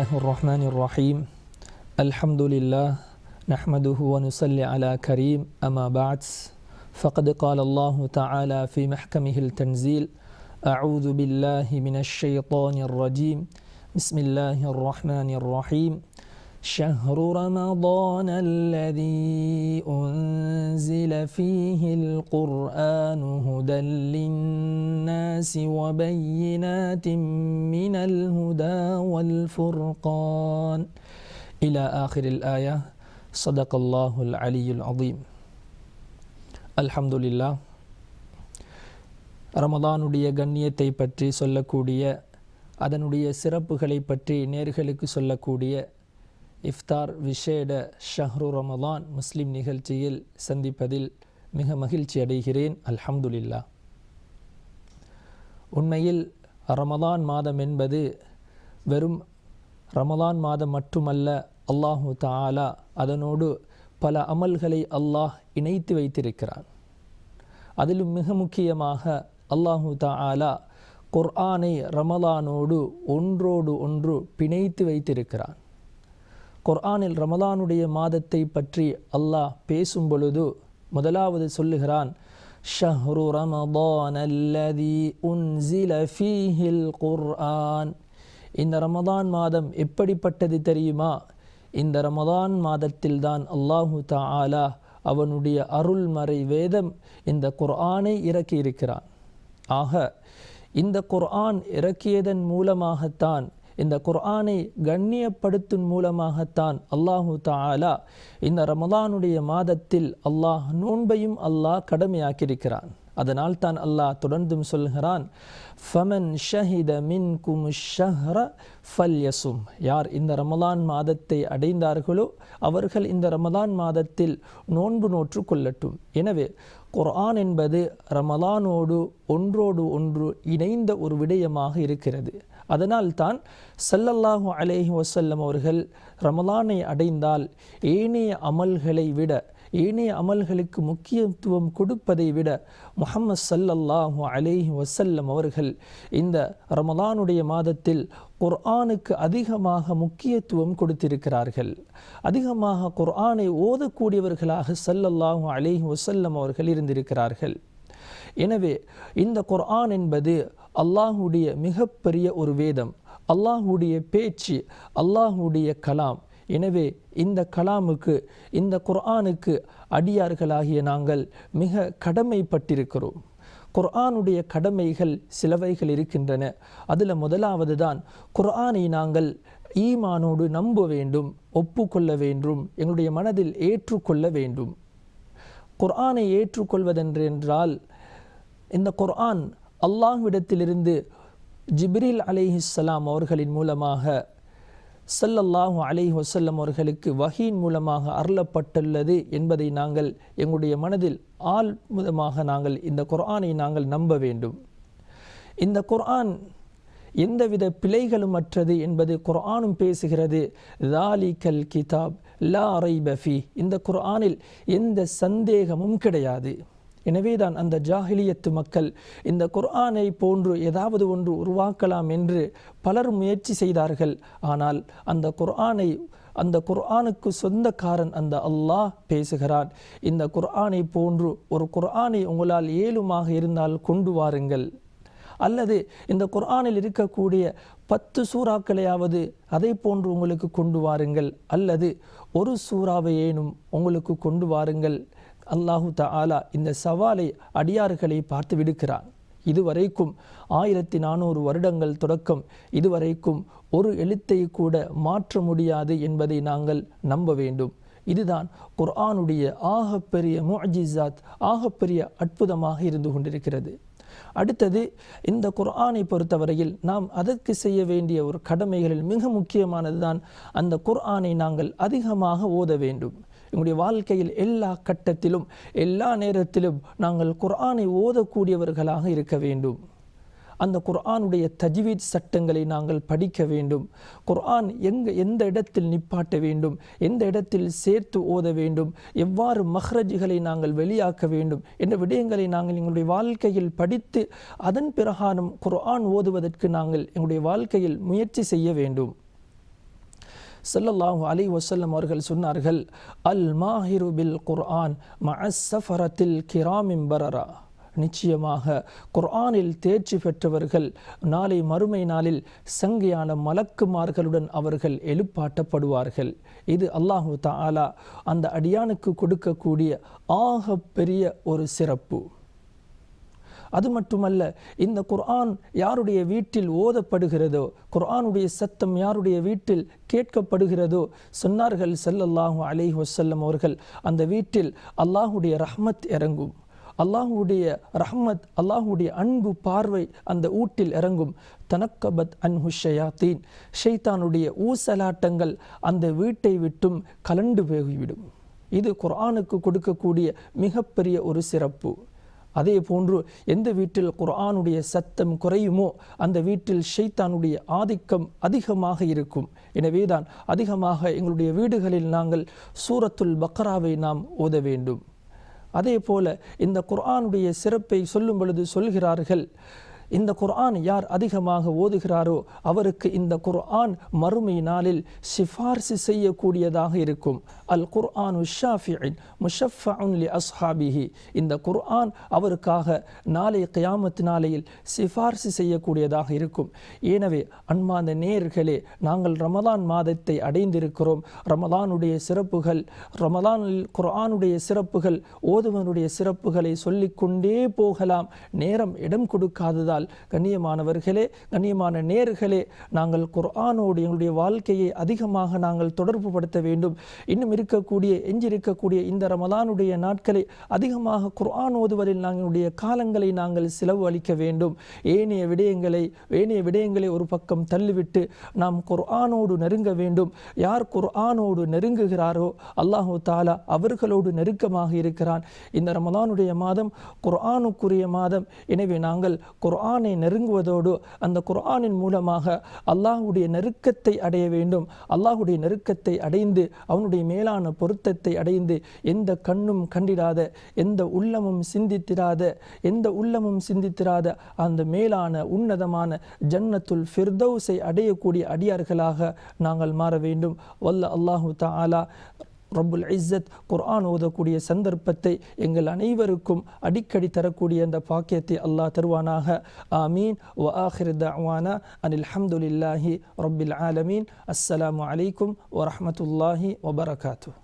الله الرحمن الرحيم الحمد لله نحمده ونصلي على كريم أما بعد فقد قال الله تعالى في محكمه التنزيل أعوذ بالله من الشيطان الرجيم بسم الله الرحمن الرحيم شهر رمضان الذي أنزل فيه القرآن هدى للناس وبينات من الهدى والفرقان إلى آخر الآية صدق الله العلي العظيم. الحمد لله. ரமதானுடைய கண்ணியத்தை பற்றி சொல்லக்கூடிய, அதனுடைய சிறப்புகளை பற்றி நேர்களுக்கு சொல்லக்கூடிய இஃப்தார் விஷேட ஷஹ்ரு ரமதான் முஸ்லிம் நிகழ்ச்சியில் சந்திப்பதில் மிக மகிழ்ச்சி அடைகிறேன். அல்ஹம்துலில்லாஹ். உண்மையில் ரமதான் மாதம் என்பது வெறும் ரமதான் மாதம் மட்டுமல்ல, அல்லாஹு தஆலா அதனோடு பல அமல்களை அல்லாஹ் இணைத்து வைத்திருக்கிறான். அதிலும் மிக முக்கியமாக அல்லாஹு தஆலா குர்ஆனை ரமலானோடு ஒன்றோடு ஒன்று பிணைத்து வைத்திருக்கிறான். குர்ஆனில் ரமலானுடைய மாதத்தை பற்றி அல்லாஹ் பேசும் பொழுது முதலாவது சொல்லுகிறான், ஷஹ்ரு ரமதான் அல்லதி உன்சில ஃபீஹில் குர்ஆன். இந்த ரமதான் மாதம் எப்படிப்பட்டது தெரியுமா? இந்த ரமதான் மாதத்தில் தான் அல்லாஹு தஆலா அவனுடைய அருள்மறை வேதம் இந்த குர்ஆனை இறக்கி இருக்கிறான். ஆக இந்த குர்ஆன் இறக்கியதன் மூலமாகத்தான், இந்த குர்ஆனை கண்ணியப்படுத்தும் மூலமாகத்தான் அல்லாஹு தஆலா இந்த ரமலானுடைய மாதத்தில் அல்லாஹ் நோன்பையும் அல்லாஹ் கடமையாக்கியிருக்கிறான். அதனால் தான் அல்லாஹ் தொடர்ந்தும் சொல்கிறான், ஃபமன் ஷஹித மின்கும் ஷஹ்ர ஃபல்யசும். யார் இந்த ரமலான் மாதத்தை அடைந்தார்களோ அவர்கள் இந்த ரமலான் மாதத்தில் நோன்பு நோற்று கொள்ளட்டும். எனவே குர்ஆன் என்பது ரமலானோடு ஒன்றோடு ஒன்று இணைந்த ஒரு விடயமாக இருக்கிறது. அதனால் தான் ஸல்லல்லாஹு அலைஹி வஸல்லம் அவர்கள் ரமலானை அடைந்தால் ஏனைய அமல்களை விட, ஏனைய அமல்களுக்கு முக்கியத்துவம் கொடுப்பதை விட முஹம்மது ஸல்லல்லாஹு அலைஹி வஸல்லம் அவர்கள் இந்த ரமலானுடைய மாதத்தில் குர்ஆனுக்கு அதிகமாக முக்கியத்துவம் கொடுத்திருக்கிறார்கள். அதிகமாக குர்ஆனை ஓதக்கூடியவர்களாக ஸல்லல்லாஹு அலைஹி வஸல்லம் அவர்கள் இருந்திருக்கிறார்கள். எனவே இந்த குர்ஆன் என்பது அல்லாஹுடைய மிகப்பெரிய ஒரு வேதம், அல்லாஹுடைய பேச்சு, அல்லாஹுடைய கலாம். எனவே இந்த கலாமுக்கு, இந்த குர்ஆனுக்கு அடியார்களாகிய நாங்கள் மிக கடமைப்பட்டிருக்கிறோம். குர்ஆனுடைய கடமைகள் சிலவைகள் இருக்கின்றன. அதில் முதலாவது தான் குர்ஆனை நாங்கள் ஈமானோடு நம்ப வேண்டும், ஒப்புக்கொள்ள வேண்டும், எங்களுடைய மனதில் ஏற்றுக்கொள்ள வேண்டும். குர்ஆனை ஏற்றுக்கொள்வதென்றால் இந்த குர்ஆன் அல்லாஹ்விடத்திலிருந்து ஜிப்ரீல் அலைஹிஸ்ஸலாம் அவர்களின் மூலமாக ஸல்லல்லாஹு அலைஹி வஸல்லம் அவர்களுக்கு வஹீன் மூலமாக அருளப்பட்டுள்ளது என்பதை நாங்கள் எங்களுடைய மனதில் ஆழ்முதமாக நாங்கள் இந்த குர்ஆனை நாங்கள் நம்ப வேண்டும். இந்த குர்ஆன் எந்தவித பிழைகளும் அற்றது என்பது குர்ஆனும் பேசுகிறது. ஸாலிகல் கிதாப் லா ரைப ஃபீ. இந்த குர்ஆனில் எந்த சந்தேகமும் கிடையாது. எனவேதான் அந்த ஜாஹிலியத்து மக்கள் இந்த குர்ஆனை போன்று ஏதாவது ஒன்று உருவாக்கலாம் என்று பலர் முயற்சி செய்தார்கள். ஆனால் அந்த குர்ஆனுக்கு சொந்தக்காரன் அந்த அல்லாஹ் பேசுகிறான், இந்த குர்ஆனை போன்று ஒரு குர்ஆனை உங்களால் இயலுமாக இருந்தால் கொண்டு வாருங்கள், அல்லது இந்த குர்ஆனில் இருக்கக்கூடிய 10 சூறாக்களையாவது அதை போன்று உங்களுக்கு கொண்டு வாருங்கள், அல்லது ஒரு சூறாவை ஏனும் உங்களுக்கு கொண்டு வாருங்கள். அல்லாஹு தஆலா இந்த சவாலை அடியார்களை பார்த்து விடுக்கிறான். இதுவரைக்கும் 1400 வருடங்கள் தொடக்கம் இதுவரைக்கும் ஒரு எழுத்தை கூட மாற்ற முடியாது என்பதை நாங்கள் நம்ப வேண்டும். இதுதான் குர்ஆனுடைய ஆகப்பெரிய முஅஜிஸாத், ஆகப்பெரிய அற்புதமாக இருந்து கொண்டிருக்கிறது. அடுத்தது, இந்த குர்ஆனை பொறுத்தவரையில் நாம் அதற்கு செய்ய வேண்டிய ஒரு கடமைகளில் மிக முக்கியமானது தான் அந்த குர்ஆனை நாங்கள் அதிகமாக ஓத வேண்டும். எங்களுடைய வாழ்க்கையில் எல்லா கட்டத்திலும் எல்லா நேரத்திலும் நாங்கள் குர்ஆனை ஓதக்கூடியவர்களாக இருக்க வேண்டும். அந்த குர்ஆனுடைய தஜ்வீத் சட்டங்களை நாங்கள் படிக்க வேண்டும். குர்ஆன் எந்த இடத்தில் நிப்பாட்ட வேண்டும், எந்த இடத்தில் சேர்த்து ஓத வேண்டும், எவ்வாறு மஹ்ரஜ்களை நாங்கள் வெளியாக்க வேண்டும் என்ற விடயங்களை நாங்கள் எங்களுடைய வாழ்க்கையில் படித்து அதன் பிரகாரம் குர்ஆன் ஓதுவதற்கு நாங்கள் எங்களுடைய வாழ்க்கையில் முயற்சி செய்ய வேண்டும். ஸல்லல்லாஹு அலைஹி வஸல்லம் அவர்கள் சொன்னார்கள், அல் மாஹிரு பில் குர்ஆன் மஅஸ் ஸஃபரத்தில் கிராமின் பரரா. நிச்சயமாக குர்ஆனில் தேர்ச்சி பெற்றவர்கள் நாளை மறுமை நாளில் சங்கையான மலக்குமார்களுடன் அவர்கள் எழுப்பாட்டப்படுவார்கள். இது அல்லாஹு தஆலா அந்த அடியானுக்கு கொடுக்கக்கூடிய ஆக பெரிய ஒரு சிறப்பு. அது மட்டுமல்ல, இந்த குர்ஆன் யாருடைய வீட்டில் ஓதப்படுகிறதோ, குர்ஆனுடைய சத்தம் யாருடைய வீட்டில் கேட்கப்படுகிறதோ, சொன்னார்கள் ஸல்லல்லாஹு அலைஹி வஸல்லம் அவர்கள், அந்த வீட்டில் அல்லாஹுடைய ரஹ்மத் இறங்கும். அல்லாஹுடைய ரஹ்மத், அல்லாஹுடைய அன்பு பார்வை அந்த ஊட்டில் இறங்கும். தனக்கபத் அன்ஹு ஷயாத்தீன், ஷைத்தானுடைய ஊசலாட்டங்கள் அந்த வீட்டை விட்டும் கலண்டு போய்விடும். இது குர்ஆனுக்கு கொடுக்கக்கூடிய மிகப்பெரிய ஒரு சிறப்பு. அதே போன்று எந்த வீட்டில் குர்ஆனுடைய சத்தம் குறையுமோ அந்த வீட்டில் ஷைத்தானுடைய ஆதிக்கம் அதிகமாக இருக்கும். எனவேதான் அதிகமாக எங்களுடைய வீடுகளில் நாங்கள் சூரத்துல் பக்ராவை நாம் ஓத வேண்டும். அதே போல இந்த குர்ஆனுடைய சிறப்பை சொல்லும் பொழுது சொல்கிறார்கள், இந்த குர்ஆன் யார் அதிகமாக ஓதுகிறாரோ அவருக்கு இந்த குர்ஆன் மறுமை நாளில் சிஃபார்சு செய்யக்கூடியதாக இருக்கும். அல் குர்ஆனு ஷாஃபிஇன் முஷஃபஉன் லி அஸ்ஹாபிஹி. இந்த குர்ஆன் அவருக்காக நாளை கியாமத் நாளையில் சிஃபார்சு செய்யக்கூடியதாக இருக்கும். எனவே அன்பார்ந்த நேயர்களே, நாங்கள் ரமலான் மாதத்தை அடைந்திருக்கிறோம். ரமலானுடைய சிறப்புகள், ரமலானில் குர்ஆனுடைய சிறப்புகள், ஓதுவனுடைய சிறப்புகளை சொல்லிக்கொண்டே போகலாம். நேரம் இடம் கொடுக்காததால் கண்ணியமானவர்களே, கண்ணியமான நேர்களே, நாங்கள் குர்ஆனோடு எங்களுடைய வாழ்க்கையை அதிகமாக நாங்கள் தொடர்பு படுத்த வேண்டும். இன்னும் எஞ்சிருக்கக்கூடிய இந்த ரமலானுடைய நாட்களை அதிகமாக குர்ஆன் ஓதுவதில் நாங்களுடைய காலங்களை நாங்கள் செலவு அளிக்க வேண்டும். ஏனைய விடயங்களை ஒரு பக்கம் தள்ளிவிட்டு நாம் குர்ஆனோடு நெருங்க வேண்டும். யார் குர்ஆனோடு நெருங்குகிறாரோ அல்லாஹு தஆலா அவர்களோடு நெருக்கமாக இருக்கிறான். இந்த ரமலானுடைய மாதம் குர்ஆனுக்குரிய மாதம். எனவே நாங்கள் குர்ஆனை நெருங்குவதோடு அந்த குர்ஆனின் மூலமாக அல்லாஹ்வுடைய நெருக்கத்தை அடைய வேண்டும். அல்லாஹ்வுடைய நெருக்கத்தை அடைந்து அவனுடைய மேலான பொருத்தத்தை அடைந்து எந்த கண்ணும் கண்டிடாத, எந்த உள்ளமும் சிந்தித்திராத அந்த மேலான உன்னதமான ஜன்னத்துல் ஃபிர்தௌஸை அடையக்கூடிய அடியார்களாக நாங்கள் மாற வேண்டும். வல்ல அல்லாஹு தஆலா ரப்புல் இஸ்ஸத் குர்ஆன் ஓதக்கூடிய சந்தர்ப்பத்தை எங்கள் அனைவருக்கும் அடிக்கடி தரக்கூடிய அந்த பாக்கியத்தை அல்லாஹ் தருவானாக. ஆமீன். வ ஆகிர் தஅவானா அனில் ஹம்துலில்லாஹி ரப்பில் ஆலமீன். அஸ்ஸலாமு அலைக்கும் வ ரஹ்மத்துல்லாஹி வ பரகாத்துஹு.